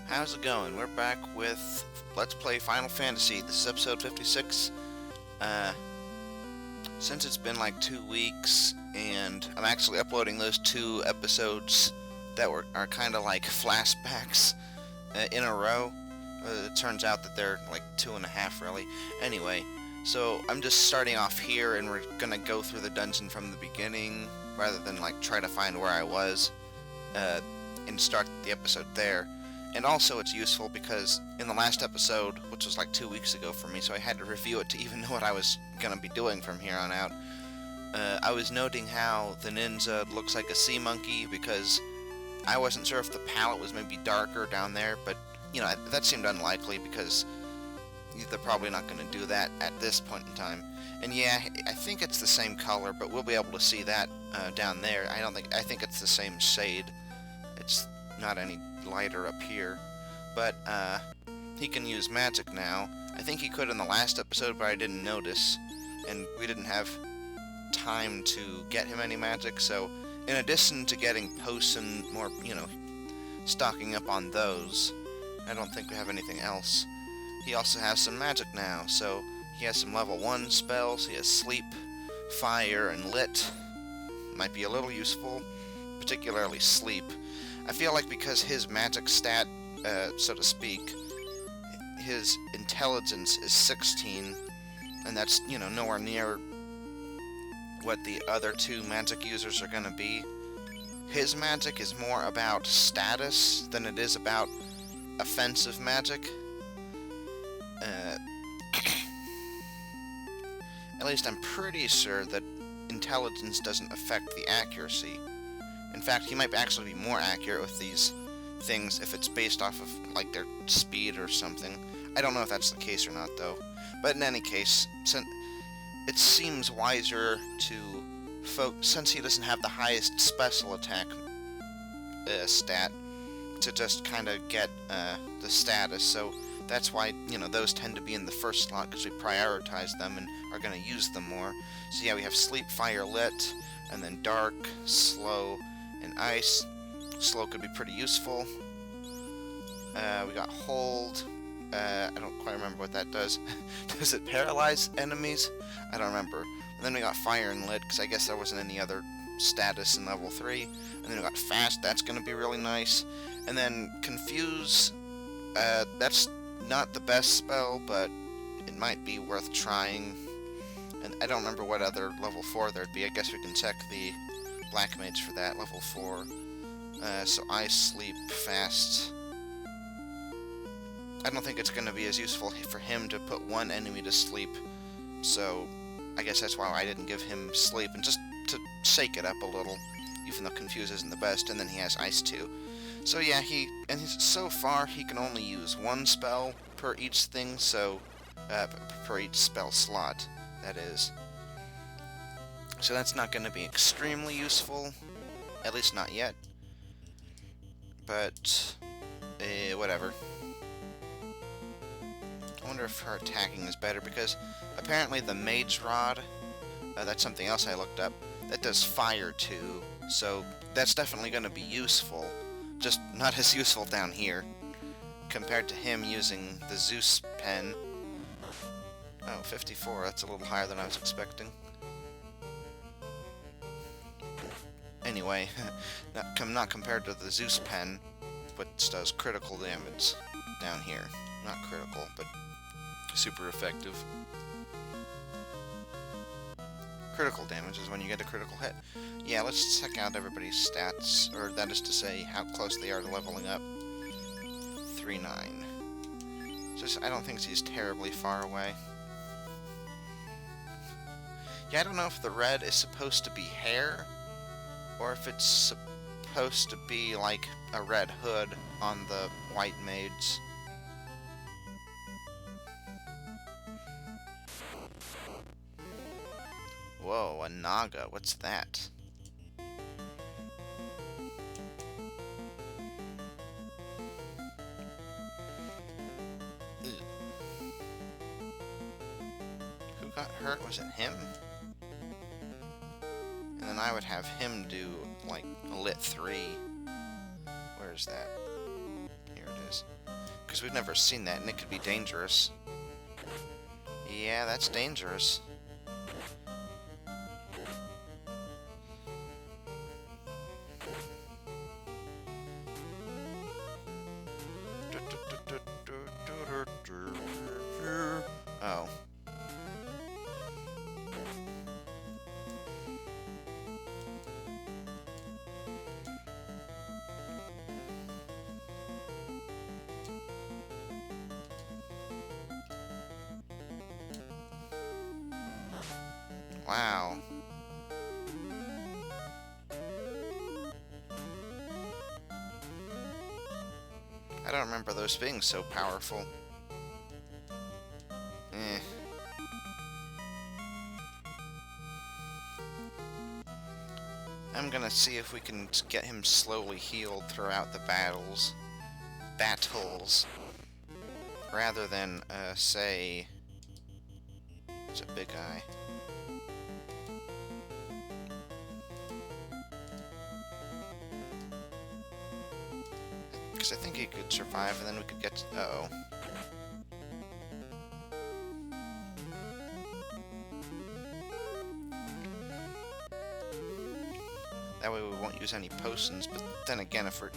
How's it going? We're back with Let's Play Final Fantasy. This is episode 56. Uh, since it's been like 2 weeks, and I'm actually uploading those two episodes that are kind of like flashbacks in a row. It turns out that they're like 2.5 really. Anyway, so I'm just starting off here, and we're gonna go through the dungeon from the beginning rather than like try to find where I was and start the episode there. And also it's useful because in the last episode, which was like 2 weeks ago for me, so I had to review it to even know what I was going to be doing from here on out, I was noting how the ninja looks like a sea monkey because I wasn't sure if the palette was maybe darker down there, but, you know, that seemed unlikely because they're probably not going to do that at this point in time. And yeah, I think it's the same color, but we'll be able to see that down there. I think it's the same shade. It's not any lighter up here, but he can use magic now. I think he could in the last episode, but I didn't notice, and we didn't have time to get him any magic, so in addition to getting posts and more, stocking up on those, I don't think we have anything else. He also has some magic now, so he has some level 1 spells. He has sleep, fire, and lit. Might be a little useful, particularly sleep. I feel like because his magic stat, so to speak, his intelligence is 16, and that's, nowhere near what the other two magic users are going to be. His magic is more about status than it is about offensive magic. At least I'm pretty sure that intelligence doesn't affect the accuracy. In fact, he might actually be more accurate with these things if it's based off of, like, their speed or something. I don't know if that's the case or not, though. But in any case, it seems wiser to since he doesn't have the highest special attack stat, to just kind of get the status. So that's why, those tend to be in the first slot, because we prioritize them and are going to use them more. So yeah, we have sleep, fire, lit, and then dark, slow, and ice. Slow could be pretty useful. We got hold. I don't quite remember what that does. Does it paralyze enemies? I don't remember. And then we got fire and lit, because I guess there wasn't any other status in level 3. And then we got fast. That's going to be really nice. And then confuse. That's not the best spell, but it might be worth trying. And I don't remember what other level 4 there'd be. I guess we can check the Black Mage for that, level 4. So I sleep fast. I don't think it's going to be as useful for him to put one enemy to sleep, so I guess that's why I didn't give him sleep, and just to shake it up a little, even though Confuse isn't the best, and then he has Ice too. So yeah, so far he can only use one spell per each thing, so, per each spell slot, that is. So that's not going to be extremely useful, at least not yet. But, whatever. I wonder if her attacking is better, because apparently the Mage Rod, that's something else I looked up, that does fire too, so that's definitely going to be useful, just not as useful down here, compared to him using the Zeus pen. Oh, 54, that's a little higher than I was expecting. Anyway, not compared to the Zeus pen, which does critical damage down here. Not critical, but super effective. Critical damage is when you get a critical hit. Yeah, let's check out everybody's stats, or that is to say, how close they are to leveling up. 3-9. So I don't think he's terribly far away. Yeah, I don't know if the red is supposed to be hair, or if it's supposed to be like a red hood on the white mage. Whoa, a Naga, what's that? Ew. Who got hurt? Was it him? And then I would have him do, like, a lit 3. Where's that? Here it is. Because we've never seen that, and it could be dangerous. Yeah, that's dangerous. Oh. Wow. I don't remember those being so powerful. Eh. I'm gonna see if we can get him slowly healed throughout the battles. Rather than, say... It's a big guy. Because I think he could survive, and then we could get to... Uh-oh. That way we won't use any potions, but then again, if we're...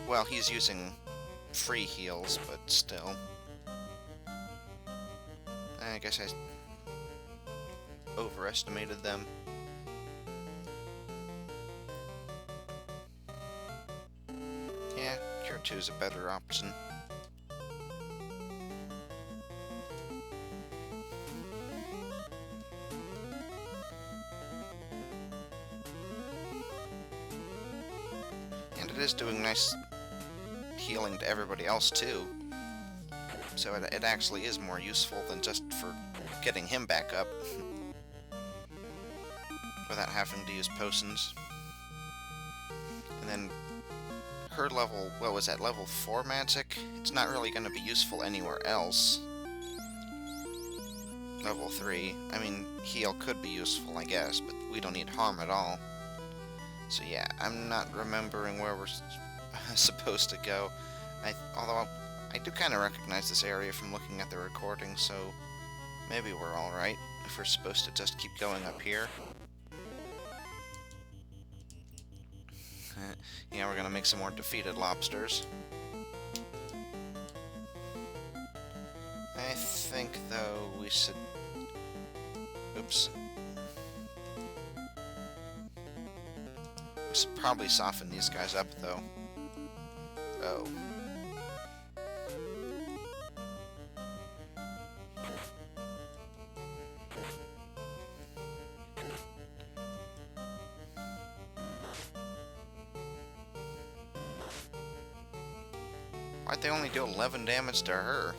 Well, he's using free heals, but still. I guess I overestimated them. Yeah, Cure 2 is a better option. And it is doing nice healing to everybody else too. So it actually is more useful than just for getting him back up. Without having to use potions. And then her level, what was that, level 4 magic? It's not really going to be useful anywhere else. Level 3, I mean, heal could be useful, I guess, but we don't need harm at all. So yeah, I'm not remembering where we're supposed to go. Although I do kind of recognize this area from looking at the recording, so maybe we're alright if we're supposed to just keep going up here. Yeah, we're gonna make some more defeated lobsters. I think, though, we should... Oops. We should probably soften these guys up, though. Oh. Why'd they only do 11 damage to her?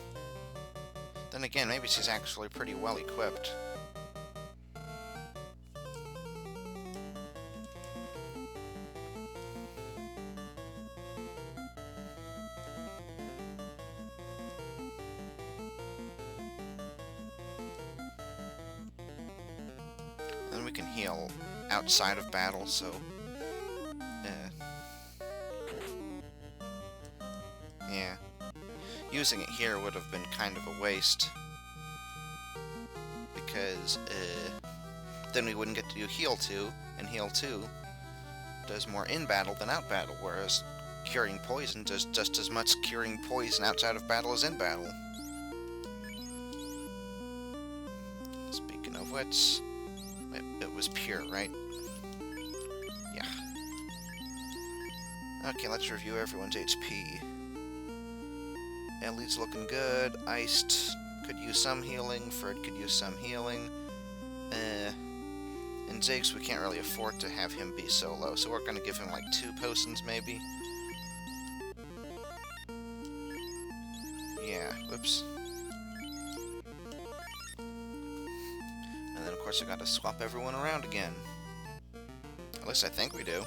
Then again, maybe she's actually pretty well equipped. Then we can heal outside of battle, so... Yeah. Using it here would have been kind of a waste. Because, then we wouldn't get to do Heal 2, and Heal 2 does more in battle than out battle, whereas Curing Poison does just as much curing poison outside of battle as in battle. Speaking of which, it was pure, right? Yeah. Okay, let's review everyone's HP. Ellie's looking good. Iced could use some healing. Fred could use some healing. And Ziggs, we can't really afford to have him be so low, so we're going to give him like 2 potions maybe. Yeah, whoops. And then of course I got to swap everyone around again. At least I think we do.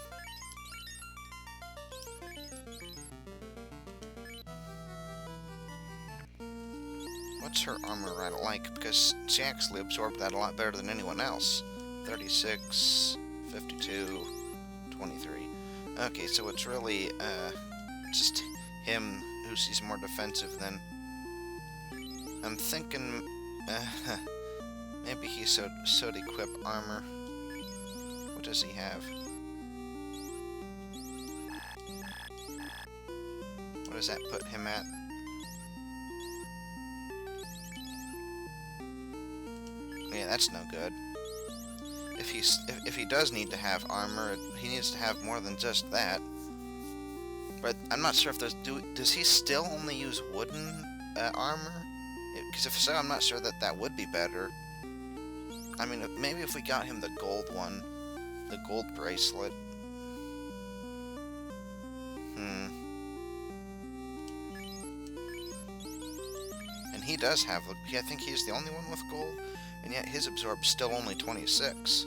What's her armor right like? Because she actually absorbed that a lot better than anyone else. 36, 52, 23. Okay, so it's really just him Usi's more defensive than... I'm thinking... maybe he should equip armor. What does he have? What does that put him at? Yeah, that's no good. If he does need to have armor, he needs to have more than just that. But I'm not sure if those does he still only use wooden armor? Because if so, I'm not sure that would be better. I mean, maybe if we got him the gold one, the gold bracelet. And he does have, I think he's the only one with gold, and yet his absorb's still only 26.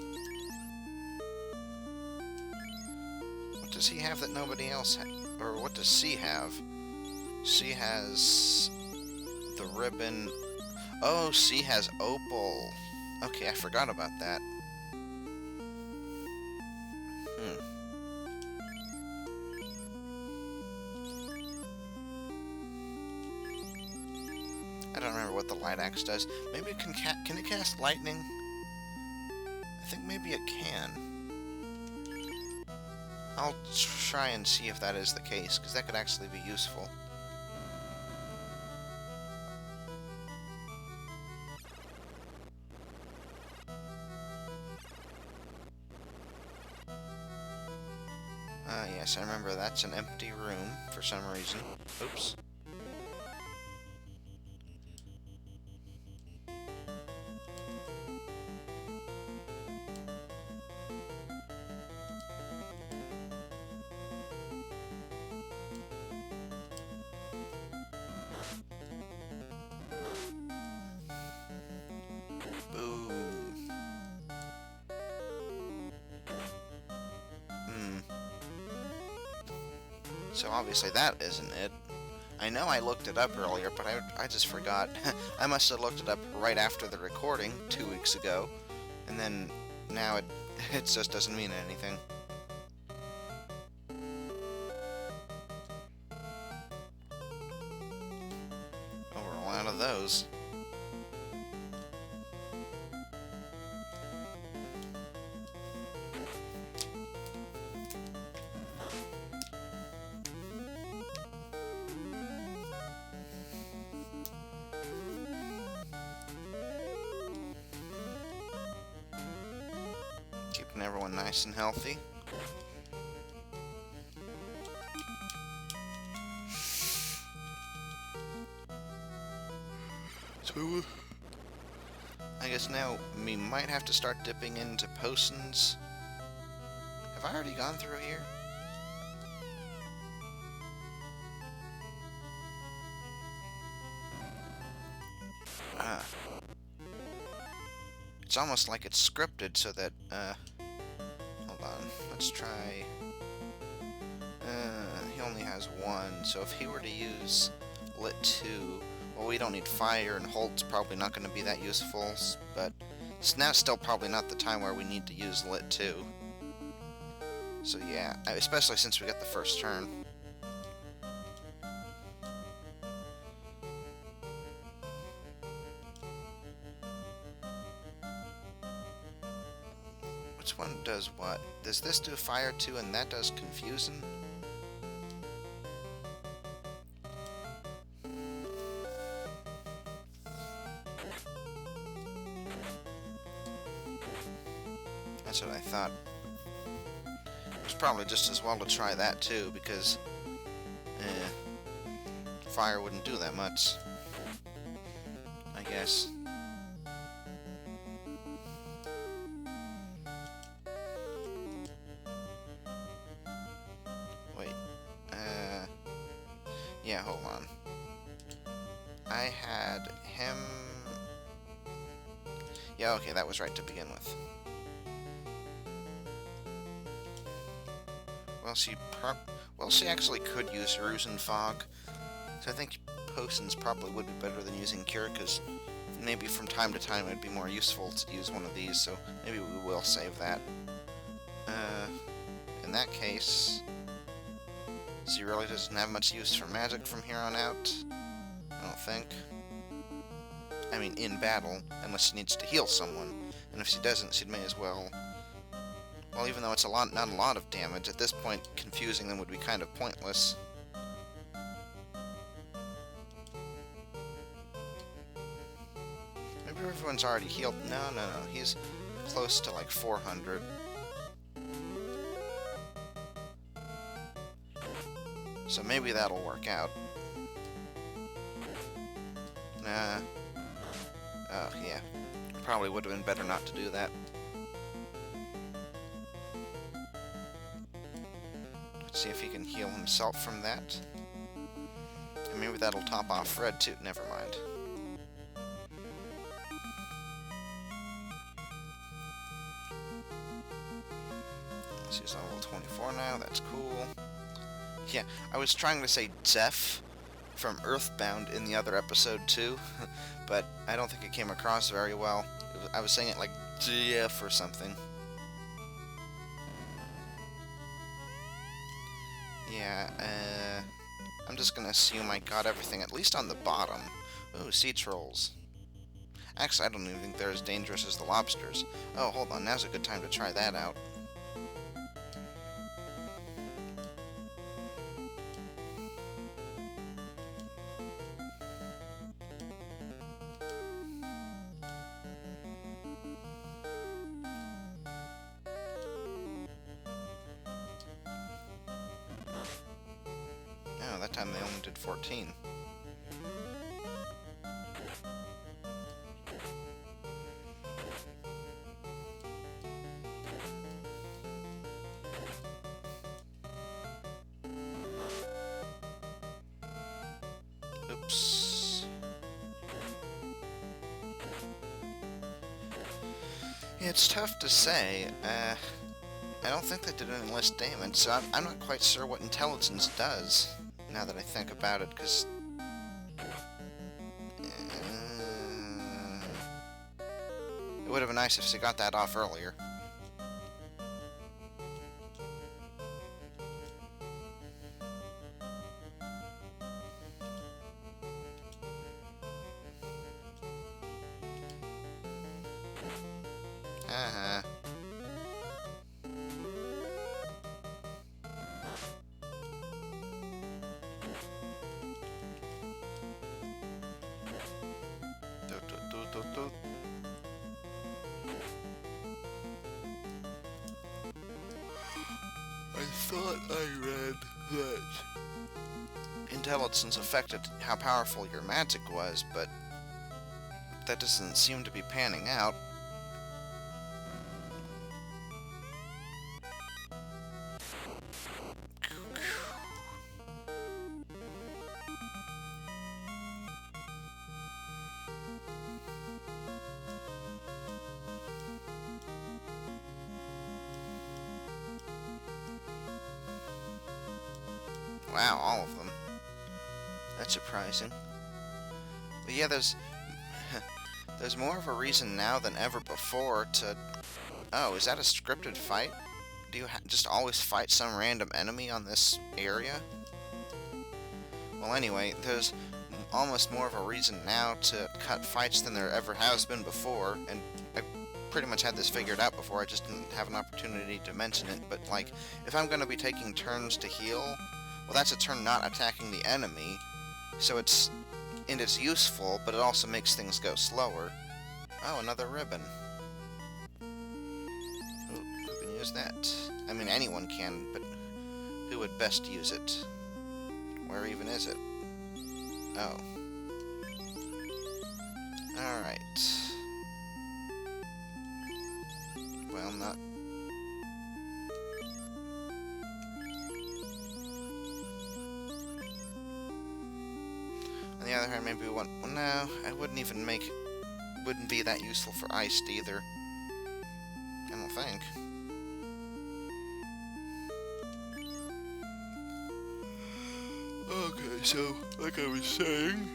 What does he have that nobody else has? Or what does C have? C has the ribbon. Oh, C has opal. Okay, I forgot about that. I don't remember what the light axe does. Maybe it can it cast lightning? I think maybe it can. I'll try and see if that is the case, because that could actually be useful. Yes, I remember that's an empty room for some reason. Oops. So obviously that isn't it. I know I looked it up earlier, but I just forgot. I must have looked it up right after the recording 2 weeks ago, and then now it just doesn't mean anything. Oh, we're all out of those. Keeping everyone nice and healthy. So, I guess now we might have to start dipping into potions. Have I already gone through here? Ah. It's almost like it's scripted so that, hold on, let's try, he only has one, so if he were to use Lit 2, well, we don't need fire, and Holt's probably not going to be that useful, but now's still probably not the time where we need to use Lit 2. So yeah, especially since we got the first turn. Which one does what? Does this do fire too, and that does confusion? That's what I thought. It was probably just as well to try that too, because fire wouldn't do that much, I guess. Wait, yeah, hold on. I had him... Yeah, okay, that was right to begin with. Well, she actually could use Ruse and Fog, so I think potions probably would be better than using Cure, because maybe from time to time it would be more useful to use one of these, so maybe we will save that. In that case, So he really doesn't have much use for magic from here on out. I don't think. I mean, in battle, unless he needs to heal someone. And if she doesn't, she may as well... Well, even though it's not a lot of damage, at this point, confusing them would be kind of pointless. Maybe everyone's already healed. No. He's close to like 400. So maybe that'll work out. Nah. Oh, yeah. Probably would have been better not to do that. Let's see if he can heal himself from that. And maybe that'll top off Fred too. Never mind. She's on level 24 now. That's cool. Yeah, I was trying to say Zeph from Earthbound in the other episode too, but I don't think it came across very well. I was saying it like Jeff or something. Yeah, I'm just gonna assume I got everything, at least on the bottom. Ooh, sea trolls. Actually, I don't even think they're as dangerous as the lobsters. Oh, hold on, now's a good time to try that out. Oh, that time they only did 14. Oops. Yeah, it's tough to say. I don't think they did any less damage, so I'm not quite sure what intelligence does, now that I think about it, because... it would have been nice if she got that off earlier. Uh-huh. I thought I read that intelligence affected how powerful your magic was, but that doesn't seem to be panning out. Wow, all of them. That's surprising. But yeah, there's more of a reason now than ever before to... Oh, is that a scripted fight? Do you just always fight some random enemy on this area? Well, anyway, there's almost more of a reason now to cut fights than there ever has been before, and I pretty much had this figured out before, I just didn't have an opportunity to mention it, but like, if I'm going to be taking turns to heal... Well, that's a turn not attacking the enemy, so it's useful, but it also makes things go slower. Oh, another ribbon. Who can use that? I mean, anyone can, but who would best use it? Where even is it? Oh. Alright. Well, not... On the other hand, maybe we want... Well, no, I wouldn't even make... Wouldn't be that useful for iced either. I don't think. Okay, so, like I was saying...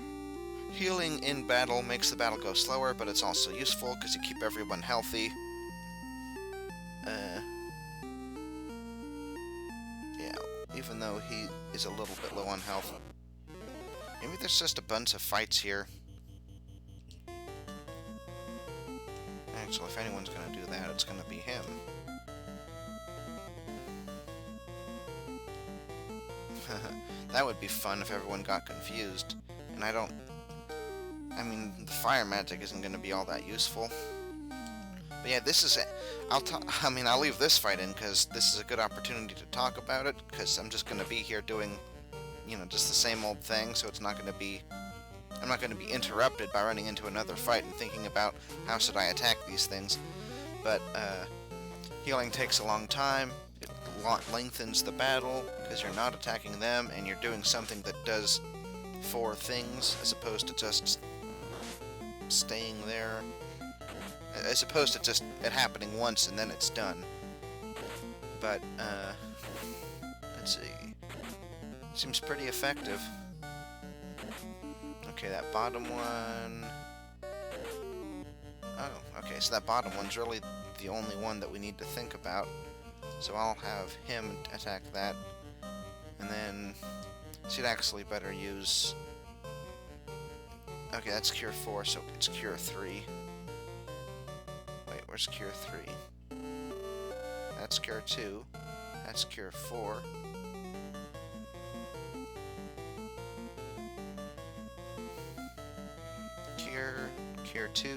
Healing in battle makes the battle go slower, but it's also useful because you keep everyone healthy. Yeah, even though he is a little bit low on health. Maybe there's just a bunch of fights here. Actually, if anyone's gonna do that, it's gonna be him. That would be fun if everyone got confused. And I mean, the fire magic isn't gonna be all that useful. But yeah, this is it. I'll leave this fight in because this is a good opportunity to talk about it, because I'm just gonna be here doing, just the same old thing, so it's not gonna be... I'm not gonna be interrupted by running into another fight and thinking about how should I attack these things. But, healing takes a long time. It lengthens the battle, because you're not attacking them, and you're doing something that does 4 things, as opposed to just staying there. As opposed to just it happening once and then it's done. But, let's see. Seems pretty effective. Okay, that bottom one... Oh, okay, so that bottom one's really the only one that we need to think about. So I'll have him attack that. And then... she'd actually better use... Okay, that's Cure 4, so it's Cure 3. Wait, where's Cure 3? That's Cure 2. That's Cure 4. Cure 2.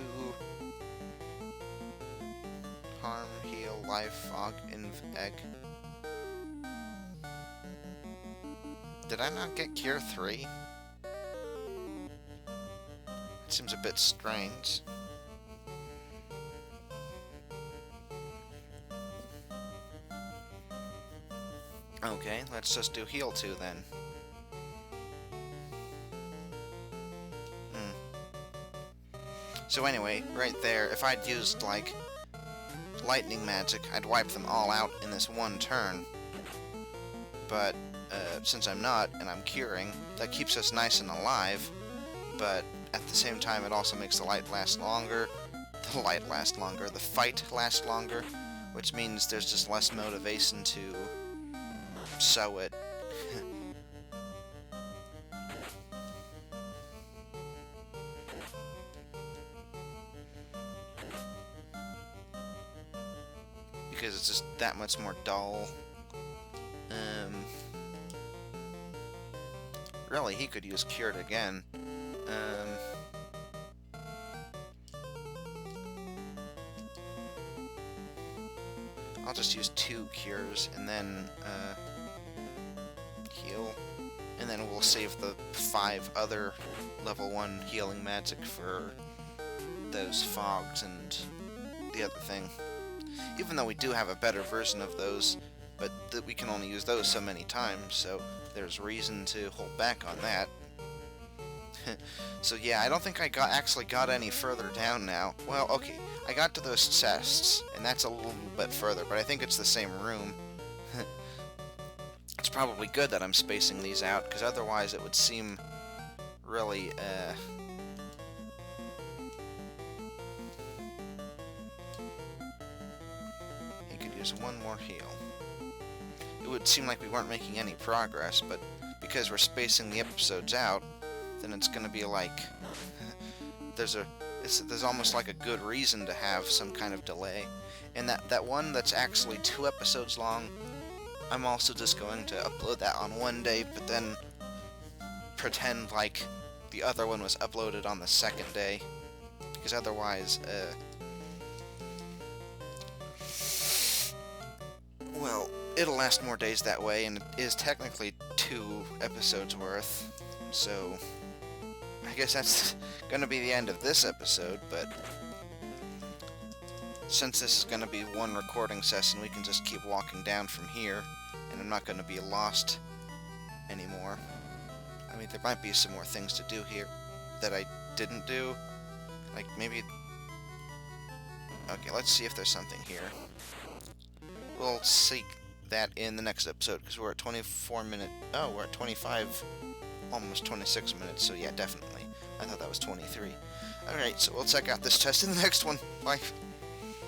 Harm, Heal, Life, Fog, Egg. Did I not get Cure 3? It seems a bit strange. Okay, let's just do Heal 2 then. So anyway, right there, if I'd used, like, lightning magic, I'd wipe them all out in this one turn. But, since I'm not, and I'm curing, that keeps us nice and alive, but at the same time it also makes the fight last longer, which means there's just less motivation to sew it. Because it's just that much more dull. Really, he could use Cured again. I'll just use 2 cures and then heal. And then we'll save the 5 other level 1 healing magic for those fogs and the other thing. Even though we do have a better version of those, but we can only use those so many times, so there's reason to hold back on that. So yeah, I don't think I actually got any further down now. Well, okay, I got to those chests, and that's a little bit further, but I think it's the same room. It's probably good that I'm spacing these out, because otherwise it would seem really, He could use 1 more heal. It would seem like we weren't making any progress, but because we're spacing the episodes out, then it's gonna be like... there's almost like a good reason to have some kind of delay. And that one that's actually 2 episodes long, I'm also just going to upload that on one day, but then pretend like the other one was uploaded on the 2nd day. Because otherwise, well, it'll last more days that way, and it is technically 2 episodes worth. So, I guess that's gonna be the end of this episode, but since this is gonna be 1 recording session, we can just keep walking down from here, and I'm not gonna be lost anymore. I mean, there might be some more things to do here that I didn't do. Like, maybe... Okay, let's see if there's something here. We'll seek that in the next episode, because we're at 24 minutes... Oh, we're at 25... almost 26 minutes, so yeah, definitely. I thought that was 23. Alright, so we'll check out this test in the next one. Bye.